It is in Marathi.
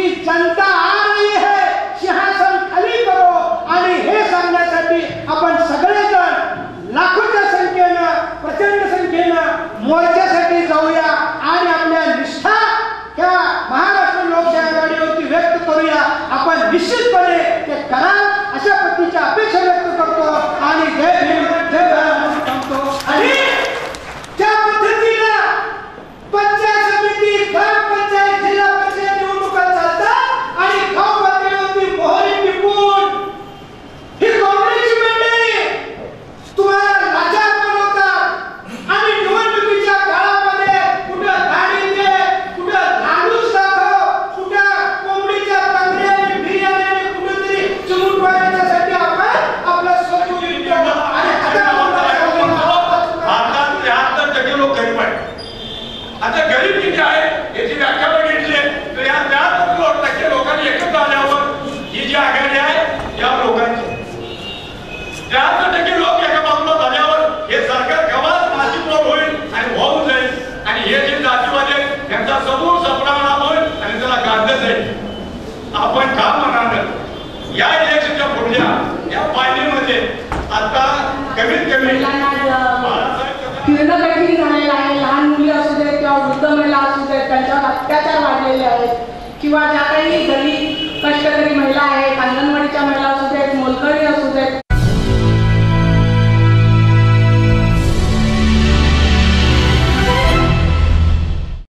की जनता आ रही है, सिंहासन खाली करो. आणि हे सांगण्यासाठी आपण सगळेजण लाखोच्या संख्येनं, प्रचंड संख्येनं मोर्चासाठी जाऊया आणि आपल्या निष्ठा त्या महाराष्ट्र लोकशाही आघाडीवरती व्यक्त करूया. आपण निश्चितपणे ते कराल अशा पद्धतीची अपेक्षा व्यक्त करतो आणि जय भीम जय भारत सांगतो. आणि ज्या पद्धतीनं पंचायत समिती, ग्रामपंचायत, जिल्हा परिषद निवडणुका चालतात आणि गाव पातळीवरती मोहरी टिपून ही काँग्रेसची मंडळी तुम्हाला लाचार बनवतात आणि निवडणुकीच्या काळामध्ये कुठं गाडी दे, कुठं लाडूच दाखव, कुठं कोंबडीच्या तांगड्याने बिर्याणी कुठेतरी चिमूट वाढण्यासाठी आपण आपलं स्वतः आणि भारतात 73% लोक गरीब आहेत. आता गरीब किती आहे याची व्याख्या बघितली तर या 73% लोकांनी एकत्र आल्यावर ही जी आघाडी आहे या लोकांची 73% लोक एका बाजूला झाल्यावर हे सरकार केव्हाच नाशिकवर होईल आणि होऊन जाईल. आणि हे जे जातीवादी आहेत त्यांचा समूळ सपना होईल आणि त्याला गाजलं जाईल. आपण का म्हणाल या इलेक्शनच्या पुढल्या या पायरीमध्ये आता कमीत कमी फिरणं झालेलं आहे. लहान मुली असू देत किंवा वृद्ध महिला असू देत त्यांच्यावर अत्याचार वाढलेले आहेत किंवा ज्या काही दलित कष्टकरी महिला आहेत, अंगणवाडीच्या महिला असू